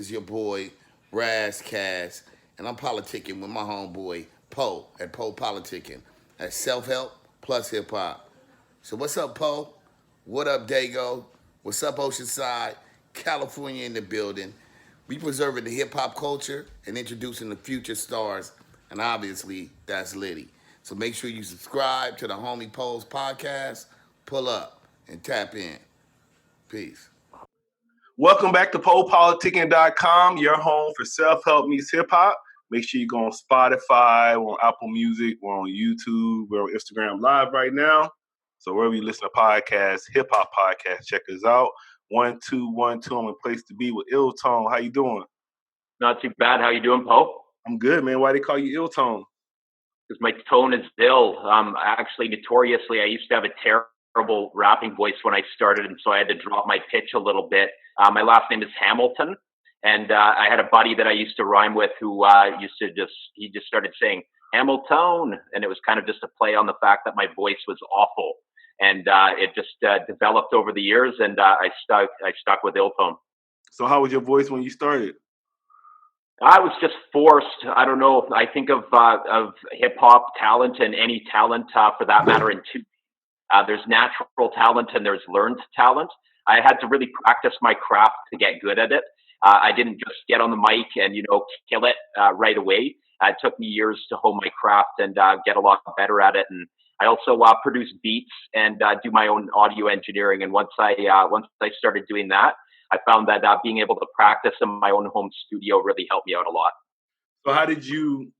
Is your boy Raz Cass, and I'm politicking with my homeboy Po at Po Politickin. That's self help plus hip hop. So what's up, Po? What up, Dago? What's up, Oceanside? California in the building. We preserving the hip hop culture and introducing the future stars, and obviously that's Liddy. So make sure you subscribe to the Homie Po's podcast. Pull up and tap in. Peace. Welcome back to PoPolitickin.com, your home for self-help meets hip-hop. Make sure you go on Spotify, we're on Apple Music, we're on YouTube, we're on Instagram Live right now. So wherever you listen to podcasts, hip-hop podcasts, check us out. 1212, I'm a place to be with Ill Tone. How you doing? Not too bad. How you doing, Poe? I'm good, man. Why they call you Ill Tone? Because my tone is ill. Actually, notoriously, I used to have a terrible rapping voice when I started, and so I had to drop my pitch a little bit. My last name is Hamilton, and I had a buddy that I used to rhyme with who he just started saying Hamilton, and it was kind of just a play on the fact that my voice was awful, and it just developed over the years, and I stuck with ill tone. So how was your voice when you started? I was just forced. I don't know. I think of hip hop talent and any talent for that matter in two. There's natural talent and there's learned talent. I had to really practice my craft to get good at it. I didn't just get on the mic and kill it right away. It took me years to hone my craft and get a lot better at it. And I also produce beats and do my own audio engineering. And once I started doing that, I found that being able to practice in my own home studio really helped me out a lot. So how did you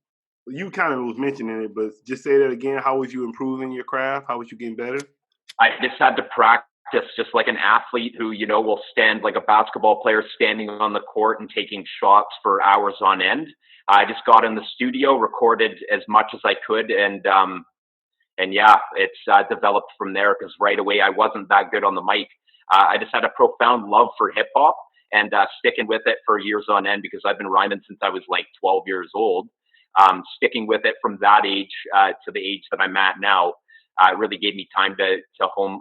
kind of was mentioning it, but just say that again. How was you improving your craft? How was you getting better? I just had to practice just like an athlete who, will stand like a basketball player standing on the court and taking shots for hours on end. I just got in the studio, recorded as much as I could, and yeah, it's developed from there because right away I wasn't that good on the mic. I just had a profound love for hip hop and sticking with it for years on end because I've been rhyming since I was like 12 years old. Sticking with it from that age to the age that I'm at now really gave me time to hone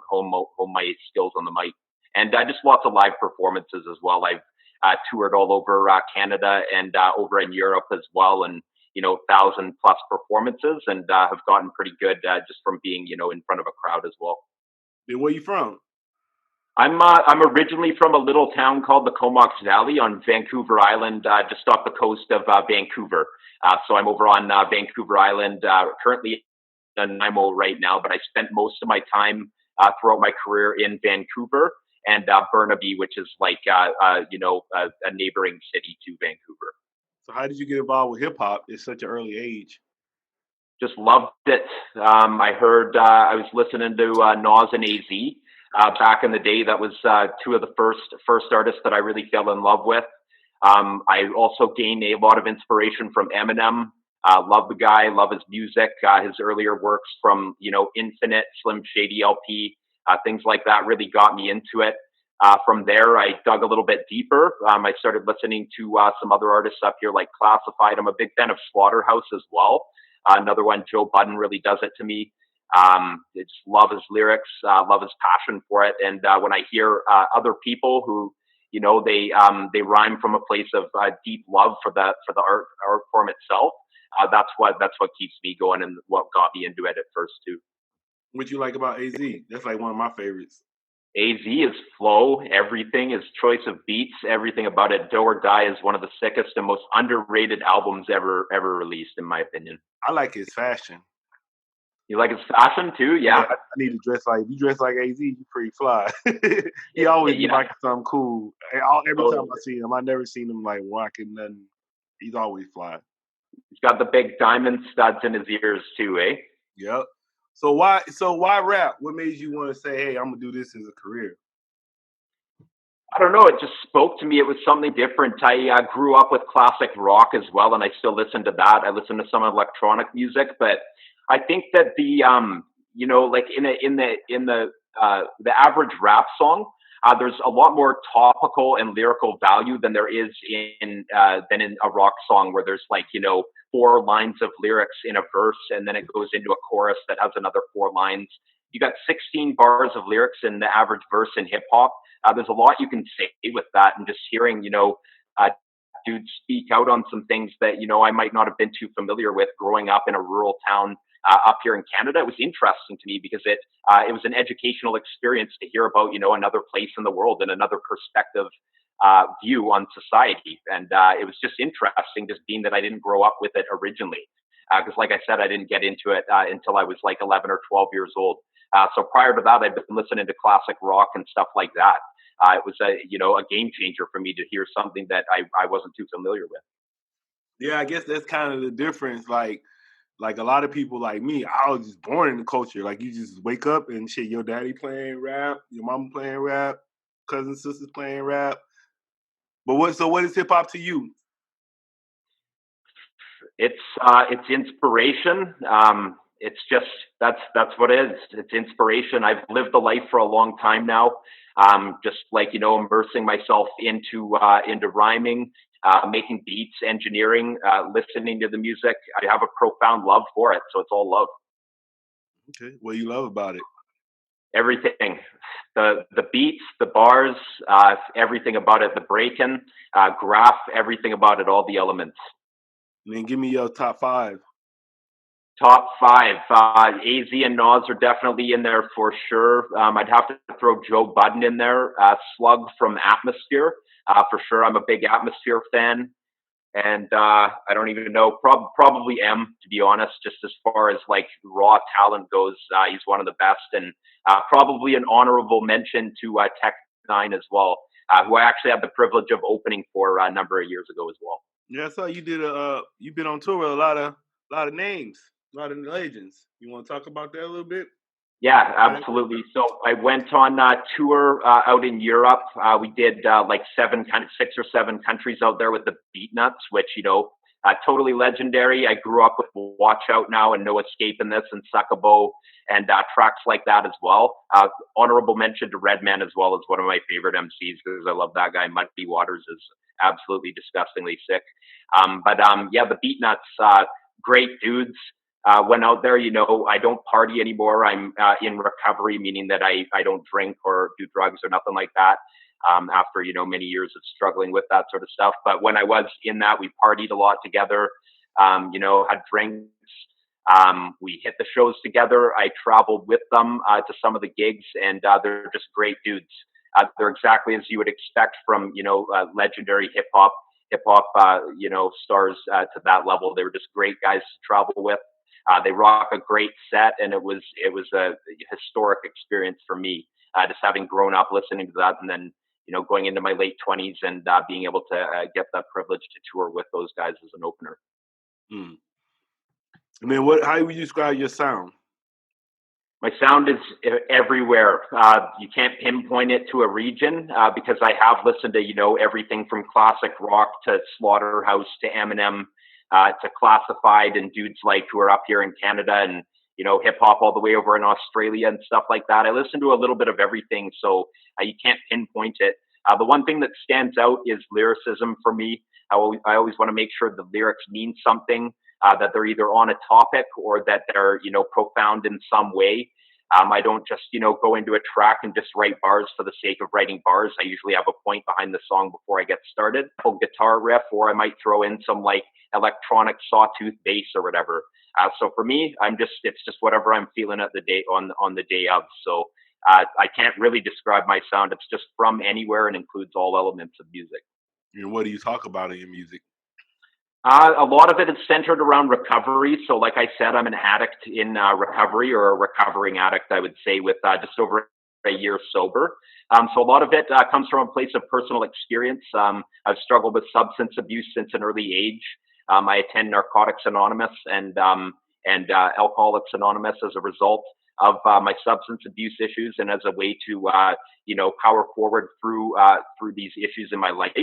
my skills on the mic. And just lots of live performances as well. I've toured all over Canada and over in Europe as well, and 1,000+ performances, and have gotten pretty good just from being in front of a crowd as well. And where you from? I'm originally from a little town called the Comox Valley on Vancouver Island, just off the coast of Vancouver. So I'm over on Vancouver Island, currently in Nanaimo right now, but I spent most of my time throughout my career in Vancouver and Burnaby, which is like a neighboring city to Vancouver. So how did you get involved with hip hop at such an early age? Just loved it. I heard I was listening to Nas and AZ. Back in the day, that was two of the first artists that I really fell in love with. I also gained a lot of inspiration from Eminem. Love the guy, love his music, his earlier works from Infinite, Slim Shady LP, things like that really got me into it. From there, I dug a little bit deeper. I started listening to some other artists up here like Classified. I'm a big fan of Slaughterhouse as well. Another one, Joe Budden, really does it to me. I just love his lyrics, love his passion for it. And when I hear other people who, they rhyme from a place of deep love for the art form itself, that's what keeps me going and what got me into it at first too. What you like about AZ? That's like one of my favorites. AZ is flow, everything, his choice of beats, everything about it. Do or Die is one of the sickest and most underrated albums ever released, in my opinion. I like his fashion. You like his fashion too? Yeah. I need to dress like, if you dress like AZ, you pretty fly. He always be like something cool. Every time I see him, I never seen him like rocking nothing. He's always fly. He's got the big diamond studs in his ears too, eh? Yep. So why rap? What made you want to say, hey, I'm gonna do this as a career? I don't know. It just spoke to me. It was something different. I grew up with classic rock as well, and I still listen to that. I listen to some electronic music, but I think that the like in the average rap song, there's a lot more topical and lyrical value than there is in a rock song where there's like 4 lines of lyrics in a verse and then it goes into a chorus that has another 4 lines. You got 16 bars of lyrics in the average verse in hip hop. There's a lot you can say with that, and just hearing dude speak out on some things that, I might not have been too familiar with growing up in a rural town up here in Canada. It was interesting to me because it was an educational experience to hear about, another place in the world and another perspective view on society. And it was just interesting, just being that I didn't grow up with it originally. Because like I said, I didn't get into it until I was like 11 or 12 years old. So prior to that, I've been listening to classic rock and stuff like that. It was a game changer for me to hear something that I wasn't too familiar with. Yeah, I guess that's kind of the difference. Like a lot of people like me, I was just born in the culture. Like you just wake up and shit, your daddy playing rap, your mama playing rap, cousins, sisters playing rap. But what is hip hop to you? It's inspiration. It's just that's what it is. It's inspiration. I've lived the life for a long time now. Just like immersing myself into rhyming, making beats, engineering, listening to the music. I have a profound love for it, so it's all love. Okay, what do you love about it? Everything, the beats, the bars, everything about it. The break-in, graph, everything about it. All the elements. And then give me your top 5. Top 5, AZ and Nas are definitely in there for sure. I'd have to throw Joe Budden in there. Slug from Atmosphere, for sure. I'm a big Atmosphere fan. And I don't even know, probably M, to be honest, just as far as like raw talent goes. He's one of the best. And probably an honorable mention to Tech N9ne as well, who I actually had the privilege of opening for a number of years ago as well. Yeah, so you did you've been on tour with a lot of names, a lot of legends. You want to talk about that a little bit? Yeah, absolutely. So I went on tour out in Europe. We did like 6 or 7 countries out there with the Beatnuts, which, totally legendary. I grew up with Watch Out Now and No Escaping This and Suckabo and tracks like that as well. Honorable mention to Redman as well as one of my favorite MCs because I love that guy. Muddy Waters is absolutely disgustingly sick. Yeah, the Beatnuts, great dudes. Went out there, I don't party anymore. I'm in recovery, meaning that I don't drink or do drugs or nothing like that. After, many years of struggling with that sort of stuff. But when I was in that, we partied a lot together, had drinks. We hit the shows together. I traveled with them to some of the gigs, and they're just great dudes. They're exactly as you would expect from, legendary hip hop, stars to that level. They were just great guys to travel with. They rock a great set, and it was a historic experience for me, just having grown up listening to that, and then going into my late 20s and being able to get that privilege to tour with those guys as an opener. And then how would you describe your sound? My sound is everywhere. You can't pinpoint it to a region because I have listened to everything from classic rock to Slaughterhouse to Eminem. To Classified and dudes like who are up here in Canada and, hip hop all the way over in Australia and stuff like that. I listen to a little bit of everything, so you can't pinpoint it. The one thing that stands out is lyricism for me. I always want to make sure the lyrics mean something, that they're either on a topic or that they're, profound in some way. I don't just, go into a track and just write bars for the sake of writing bars. I usually have a point behind the song before I get started. A guitar riff, or I might throw in some like electronic sawtooth bass or whatever. So for me, it's just whatever I'm feeling at the day on the day of. So I can't really describe my sound. It's just from anywhere and includes all elements of music. And what do you talk about in your music? A lot of it is centered around recovery. So like I said, I'm an addict in recovery, or a recovering addict, I would say, with just over a year sober. So a lot of it comes from a place of personal experience. I've struggled with substance abuse since an early age. I attend Narcotics Anonymous and Alcoholics Anonymous as a result of my substance abuse issues and as a way to, power forward through these issues in my life.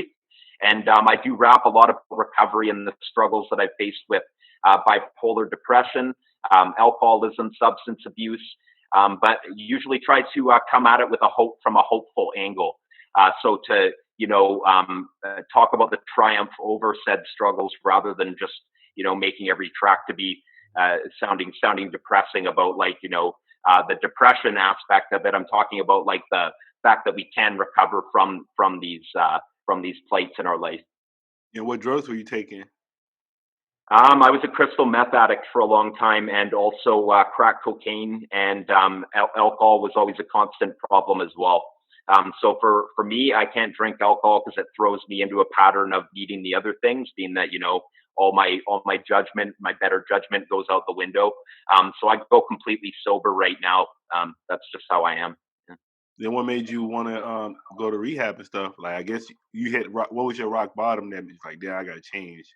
And I do rap a lot of recovery and the struggles that I faced with bipolar depression, alcoholism, substance abuse, but usually try to come at it with from a hopeful angle. So to talk about the triumph over said struggles rather than just making every track to be sounding depressing about the depression aspect of it. I'm talking about like the fact that we can recover from these plights in our life. And what drugs were you taking? I was a crystal meth addict for a long time, and also crack cocaine and alcohol was always a constant problem as well. So for me, I can't drink alcohol because it throws me into a pattern of needing the other things, being that all my judgment, my better judgment goes out the window. So I go completely sober right now. That's just how I am. Then what made you want to go to rehab and stuff? Like, I guess you hit rock, what was your rock bottom that was like, yeah, I got to change?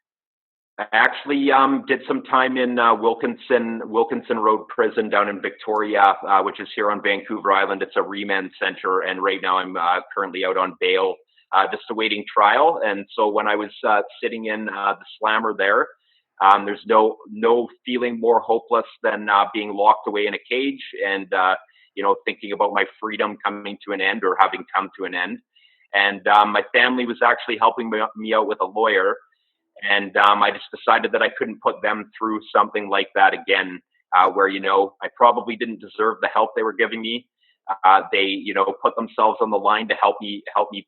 I actually did some time in Wilkinson Road Prison down in Victoria, which is here on Vancouver Island. It's a remand center, and right now I'm currently out on bail, just awaiting trial. And so when I was sitting in the slammer there, there's no feeling more hopeless than being locked away in a cage and thinking about my freedom coming to an end or having come to an end. And my family was actually helping me out with a lawyer. And I just decided that I couldn't put them through something like that again, where, I probably didn't deserve the help they were giving me. They, put themselves on the line to help me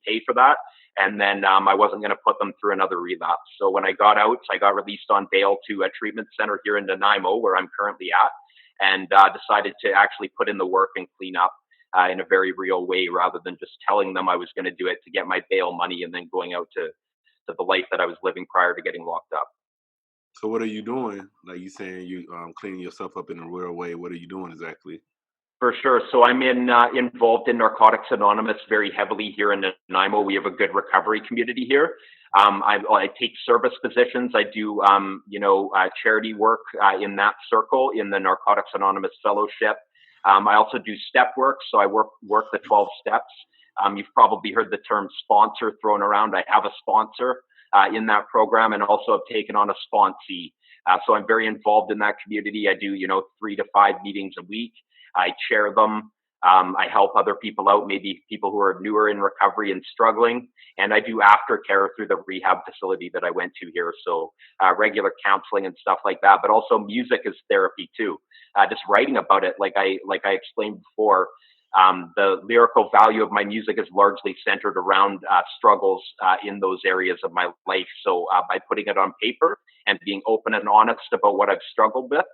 pay for that. And then I wasn't going to put them through another relapse. So when I got out, I got released on bail to a treatment center here in Nanaimo, where I'm currently at, and decided to actually put in the work and clean up in a very real way, rather than just telling them I was going to do it to get my bail money and then going out to the life that I was living prior to getting locked up. So what are you doing? Like you saying you cleaning yourself up in a real way. What are you doing exactly? For sure. So I'm involved in Narcotics Anonymous very heavily here in Nanaimo. We have a good recovery community here. I take service positions. I do, charity work in that circle in the Narcotics Anonymous Fellowship. I also do step work. So I work the 12 steps. You've probably heard the term sponsor thrown around. I have a sponsor in that program, and also have taken on a sponsee. So I'm very involved in that community. I do, 3 to 5 meetings a week. I chair them. I help other people out, maybe people who are newer in recovery and struggling. And I do aftercare through the rehab facility that I went to here. So regular counseling and stuff like that, but also music is therapy too. Just writing about it, like I explained before. The lyrical value of my music is largely centered around struggles in those areas of my life. So by putting it on paper and being open and honest about what I've struggled with,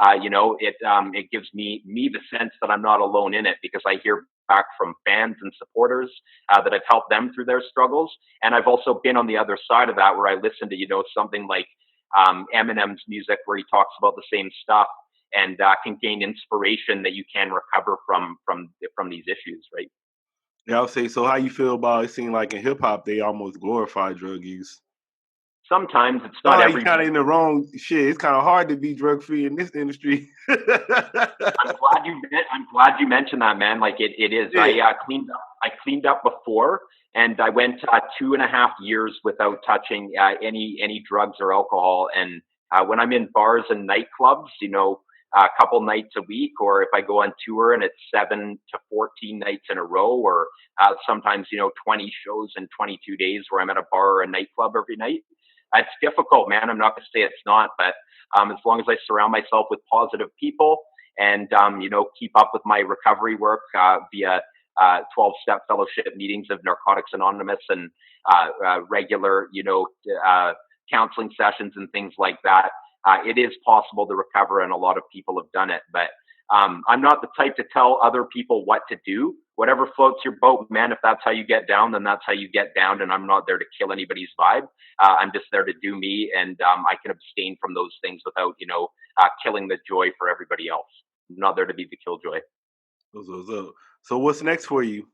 it gives me the sense that I'm not alone in it, because I hear back from fans and supporters that I've helped them through their struggles. And I've also been on the other side of that, where I listen to, something like Eminem's music, where he talks about the same stuff, and can gain inspiration that you can recover from these issues, right? Yeah, I'll say. So how you feel about it? Seeing like in hip hop, they almost glorify drug use. Sometimes it's Sound not like you every. kind of in the wrong shit. It's kind of hard to be drug free in this industry. I'm glad you mentioned that, man. Like it is. Yeah. I cleaned up before, and I went 2.5 years without touching any drugs or alcohol. And when I'm in bars and nightclubs, a couple nights a week, or if I go on tour and it's 7 to 14 nights in a row, or sometimes 20 shows in 22 days where I'm at a bar or a nightclub every night. It's difficult, man. I'm not going to say it's not, but as long as I surround myself with positive people and keep up with my recovery work via 12-step fellowship meetings of Narcotics Anonymous and regular counseling sessions and things like that, it is possible to recover, and a lot of people have done it. But I'm not the type to tell other people what to do. Whatever floats your boat, man. If that's how you get down, then that's how you get down. And I'm not there to kill anybody's vibe. I'm just there to do me, and I can abstain from those things without, killing the joy for everybody else. I'm not there to be the killjoy. So what's next for you?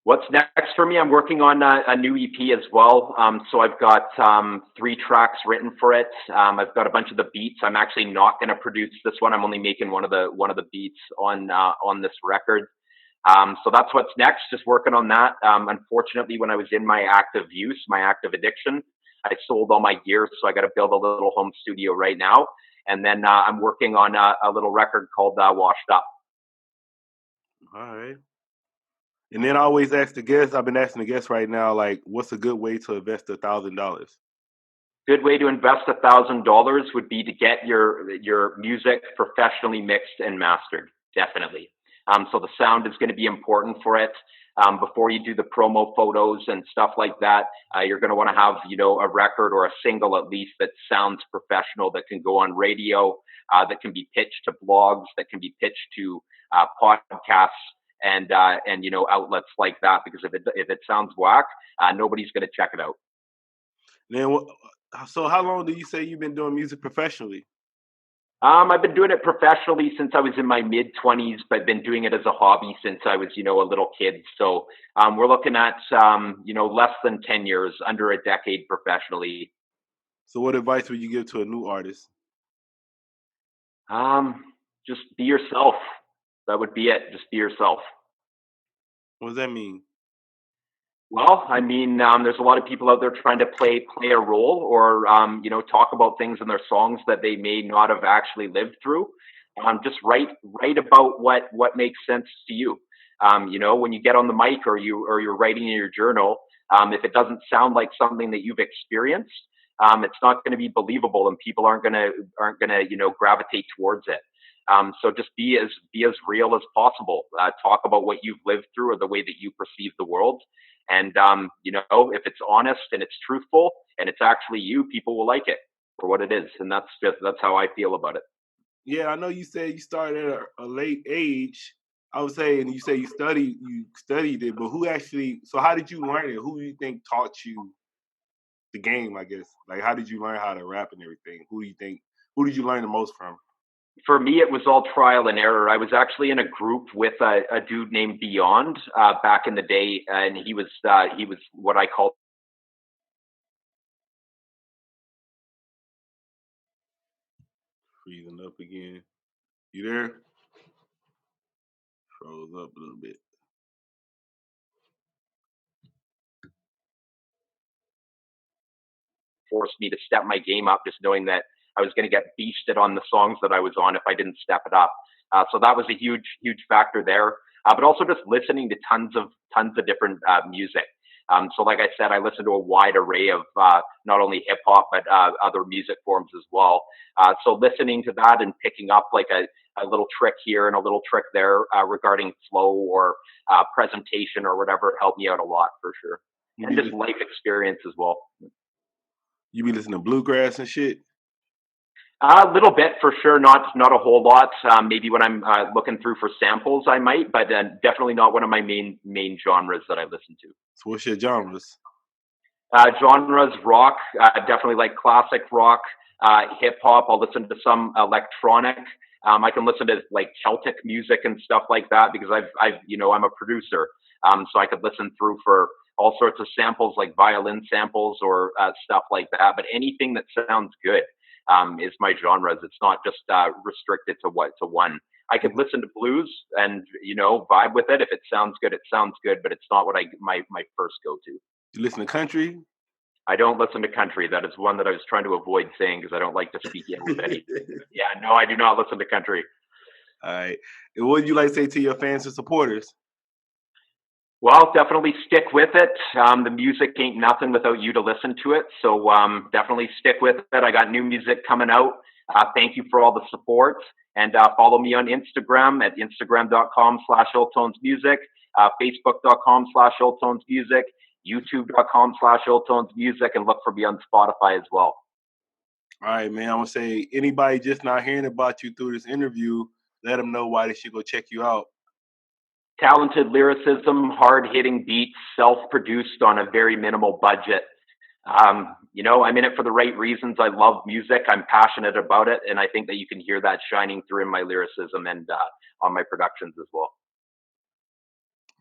What's next for me? I'm working on a new EP as well. So I've got 3 tracks written for it. I've got a bunch of the beats. I'm actually not going to produce this one. I'm only making one of the beats on this record. So that's what's next. Just working on that. Unfortunately, when I was in my active use, my active addiction, I sold all my gear, so I got to build a little home studio right now. And then I'm working on a little record called Washed Up. All right. And then I always ask the guests, I've been asking the guests right now, like, what's a good way to invest $1,000? Good way to invest $1,000 would be to get your music professionally mixed and mastered. Definitely. So the sound is going to be important for it. Before you do the promo photos and stuff like that, you're going to want to have, a record or a single at least that sounds professional, that can go on radio, that can be pitched to blogs, that can be pitched to podcasts and outlets like that. Because if it sounds whack, nobody's going to check it out. Then, so how long do you say you've been doing music professionally? I've been doing it professionally since I was in my mid-20s, but I've been doing it as a hobby since I was, a little kid. So we're looking at, less than 10 years, under a decade professionally. So what advice would you give to a new artist? Just be yourself. That would be it. Just be yourself. What does that mean? Well, I mean, there's a lot of people out there trying to play a role or, talk about things in their songs that they may not have actually lived through. Just write about what makes sense to you. When you get on the mic or you're writing in your journal, if it doesn't sound like something that you've experienced, it's not going to be believable, and people aren't gonna gravitate towards it. So just be as real as possible. Talk about what you've lived through or the way that you perceive the world. And, if it's honest and it's truthful and it's actually you, people will like it for what it is. And that's how I feel about it. Yeah, I know you said you started at a late age. I would say, and you say you studied it, but so how did you learn it? Who do you think taught you the game, I guess? Like, how did you learn how to rap and everything? Who did you learn the most from? For me, it was all trial and error. I was actually in a group with a dude named Beyond back in the day, and he was what I call. Freezing up again. You there? Froze up a little bit. Forced me to step my game up, just knowing that I was going to get beasted on the songs that I was on if I didn't step it up. So that was a huge factor there. But also just listening to tons of different music. So like I said, I listened to a wide array of not only hip hop, but other music forms as well. So listening to that and picking up like a little trick here and a little trick there regarding flow or presentation or whatever helped me out a lot for sure. And just life experience as well. You be listening to bluegrass and shit? A little bit for sure, not a whole lot. Maybe when I'm looking through for samples, I might, but definitely not one of my main genres that I listen to. So what's your genres? Genres, rock, definitely like classic rock, hip hop. I'll listen to some electronic. I can listen to like Celtic music and stuff like that because I'm a producer. So I could listen through for all sorts of samples like violin samples or stuff like that. But anything that sounds good is my genres. It's not just restricted to one. I could listen to blues and vibe with it. If it sounds good, it sounds good. But it's not what my first go to. You listen to country? I don't listen to country. That is one that I was trying to avoid saying because I don't like to speak everybody. Yeah, no, I do not listen to country. All right. And what would you like to say to your fans and supporters? Well, definitely stick with it. The music ain't nothing without you to listen to it. So definitely stick with it. I got new music coming out. Thank you for all the support. And follow me on Instagram at instagram.com/illtonesmusic, facebook.com/illtonesmusic, youtube.com/illtonesmusic, and look for me on Spotify as well. All right, man. I want to say anybody just not hearing about you through this interview, let them know why they should go check you out. Talented lyricism, hard-hitting beats, self-produced on a very minimal budget. I'm in it for the right reasons. I love music. I'm passionate about it, and I think that you can hear that shining through in my lyricism and on my productions as well.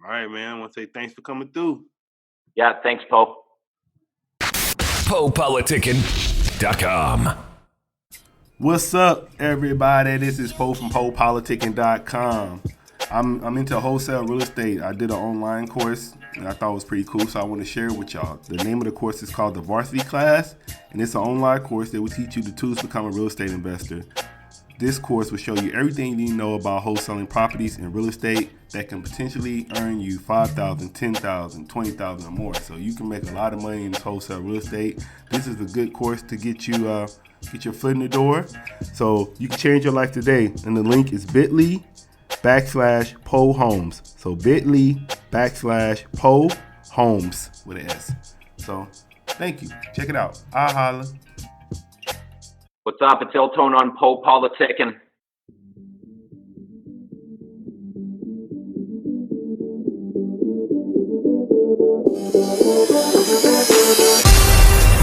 All right, man. I want to say thanks for coming through. Yeah, thanks, Po. Po Politickin.com. What's up, everybody? This is Po from PoPolitickin.com. I'm into wholesale real estate. I did an online course and I thought it was pretty cool, so I want to share it with y'all. The name of the course is called the Varsity Class, and it's an online course that will teach you the tools to become a real estate investor. This course will show you everything you need to know about wholesaling properties and real estate that can potentially earn you $5,000, $10,000, $20,000 or more. So you can make a lot of money in this wholesale real estate. This is a good course to get you get your foot in the door, so you can change your life today. And the link is bit.ly/po bit.ly/Po Homes. So bit.ly/Po Homes with an S. So thank you. Check it out. I'll holla. What's up? It's Iltone on Po Politickin.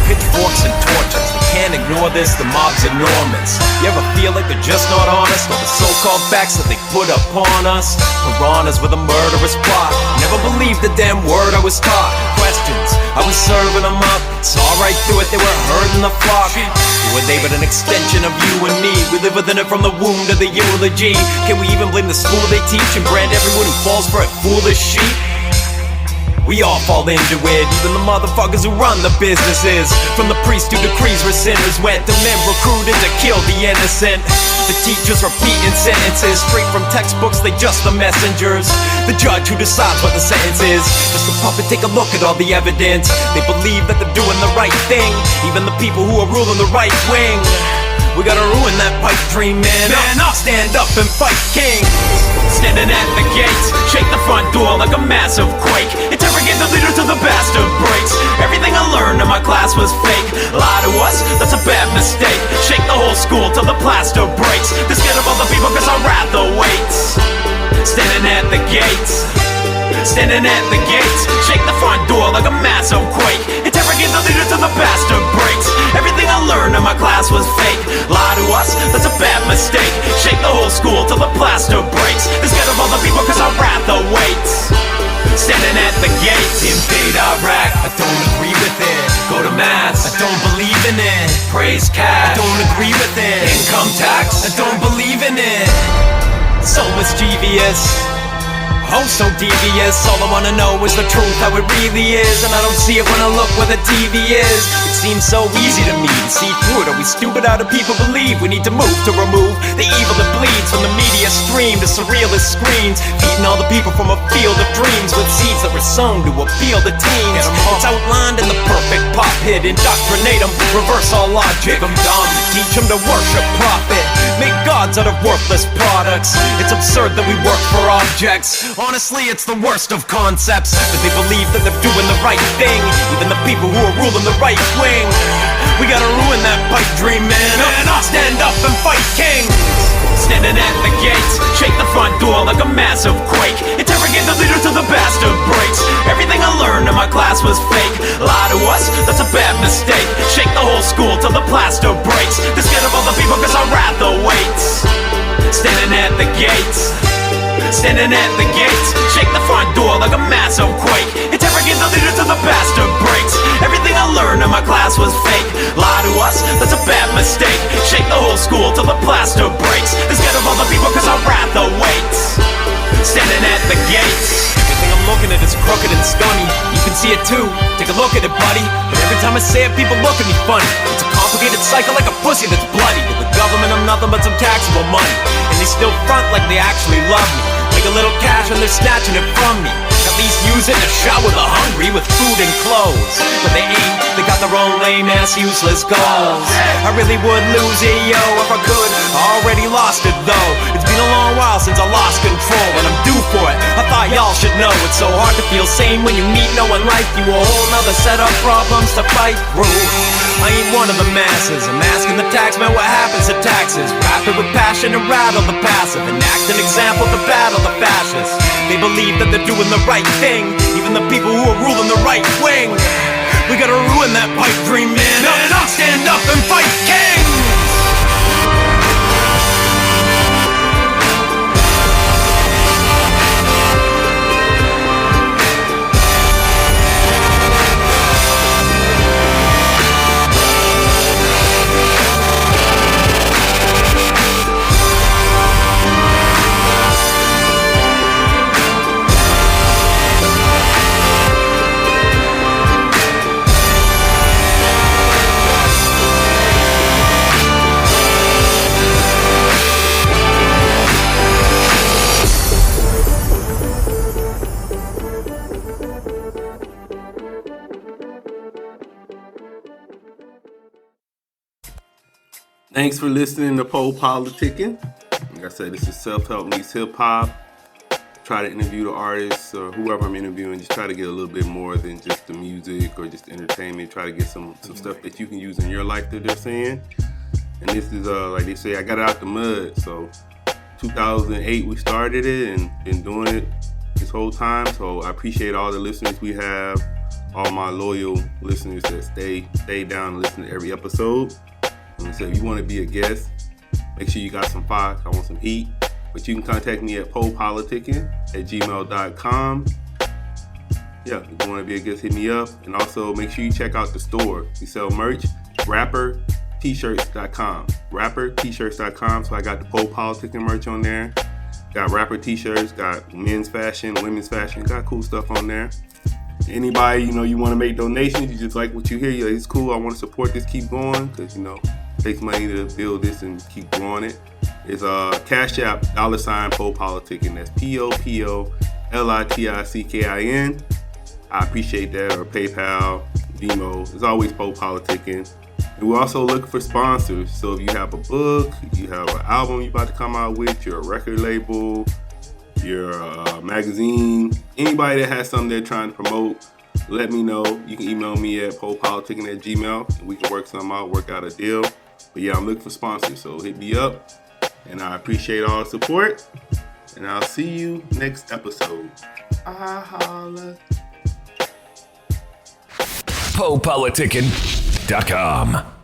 Pitchforks and torches, they can't ignore this, the mob's enormous. You ever feel like they're just not honest? All the so-called facts that they put upon us. Piranhas with a murderous plot. Never believed the damn word I was taught. Questions, I was serving them up. Saw right through it, they were herding the flock. Who are they but an extension of you and me? We live within it from the womb to the eulogy. Can we even blame the school they teach and brand everyone who falls for it foolish sheep? We all fall into it, even the motherfuckers who run the businesses. From the priest who decrees where sinners went, the men recruited to kill the innocent. The teachers repeating sentences straight from textbooks, they just the messengers. The judge who decides what the sentence is, just a puppet, take a look at all the evidence. They believe that they're doing the right thing, even the people who are ruling the right wing. We gotta ruin that pipe dream, man. I'll stand up and fight kings. Standing at the gates, shake the front door like a massive quake. Interrogate the leader till the bastard breaks. Everything I learned in my class was fake. Lie to us, that's a bad mistake. Shake the whole school till the plaster breaks. They're scared of other people cause I'd rather wait. Standing at the gates, standing at the gates, shake the front door like a massive quake. Interrogate the leader till the bastard breaks. Everything I learned in my class was fake. Lie to us, that's a bad mistake. Shake the whole school till the plaster breaks. They're scared of other people cause I'd rather wait. Standing at the gates. Invade Iraq, I don't agree with it. Go to mass, I don't believe in it. Praise cash, I don't agree with it. Income tax, I don't believe in it. So mischievous, oh so devious. All I wanna know is the truth, how it really is. And I don't see it when I look where the TV is. It seems so easy to me to see through it. Are we stupid? How do people believe? We need to move to remove the evil that bleeds from the media stream to surrealist screens, feeding all the people from a field of dreams with seeds that were sown to appeal to teens. It's outlined in the perfect pop hit. Indoctrinate them, reverse all logic. I'm dumb, teach them to worship profit, make gods out of worthless products. It's absurd that we work for objects. Honestly, it's the worst of concepts, but they believe that they're doing the right thing, even the people who are ruling the right wing. We gotta ruin that pipe dream, man. I'll stand up and fight kings. Standing at the gates, shake the front door like a massive quake. Interrogate the leader till the bastard breaks. Everything I learned in my class was fake. Lie to us, that's a bad mistake. Shake the whole school till the plaster breaks. They're scared of other people cause I'd rather wait. Standing at the gates, standing at the gates, shake the front door like a massive quake. Interrogate the leader till the bastard breaks. Everything I learned in my class was fake. Lie to us, that's a bad mistake. Shake the whole school till the plaster breaks. They're scared of other people cause I'd rather wait. Standing at the gates. Everything I'm looking at is crooked and scummy. You can see it too, take a look at it, buddy. But every time I say it, people look at me funny. It's a complicated cycle like a pussy that's bloody. To the government, I'm nothing but some taxable money, and they still front like they actually love me. Make a little cash and they're snatching it from me. At least use it to shower the hungry with food and clothes. But they ain't, they got their own lame ass useless goals. I really would lose it, yo, if I could. I already lost it though. It's been a long while since I lost control, and I'm due for it. I thought y'all should know it's so hard to feel sane when you meet no one like you. A whole nother set of problems to fight through. I ain't one of the masses. I'm asking the taxman what happens to taxes. Rapid with passion and rattle the passive. Enact an example to battle the fascists. They believe that they're doing the right thing, even the people who are ruling the right wing. We gotta ruin that pipe dream, man. I'll stand up and fight kings. Thanks for listening to Po Politickin. Like I said, this is Self-Help Meets Hip Hop. Try to interview the artists or whoever I'm interviewing. Just try to get a little bit more than just the music or just entertainment. Try to get some stuff that you can use in your life that they're saying. And this is, like they say, I got it out the mud. So 2008 we started it and been doing it this whole time. So I appreciate all the listeners we have, all my loyal listeners that stay down and listen to every episode. And so if you want to be a guest, make sure you got some fire. I want some heat. But you can contact me at Po Politickin at gmail.com. Yeah, if you want to be a guest, hit me up. And also make sure you check out the store. We sell merch, rappertshirts.com. Rappertshirts.com. So I got the Po Politickin merch on there. Got rapper t-shirts, got men's fashion, women's fashion, got cool stuff on there. Anybody, you want to make donations, you just like what you hear, it's cool, I want to support this, keep going, because, it takes money to build this and keep growing it. It's Cash App, $ Po Politickin. That's POPOLITICKIN. I appreciate that. Or PayPal, Venmo. It's always Po Politickin. And we're also looking for sponsors. So if you have a book, you have an album you're about to come out with, you're a record label, you're a magazine, anybody that has something they're trying to promote, let me know. You can email me at popolitickin at gmail, and we can work something out, work out a deal. But yeah, I'm looking for sponsors, so hit me up. And I appreciate all the support. And I'll see you next episode. Holla. PoPolitickin.com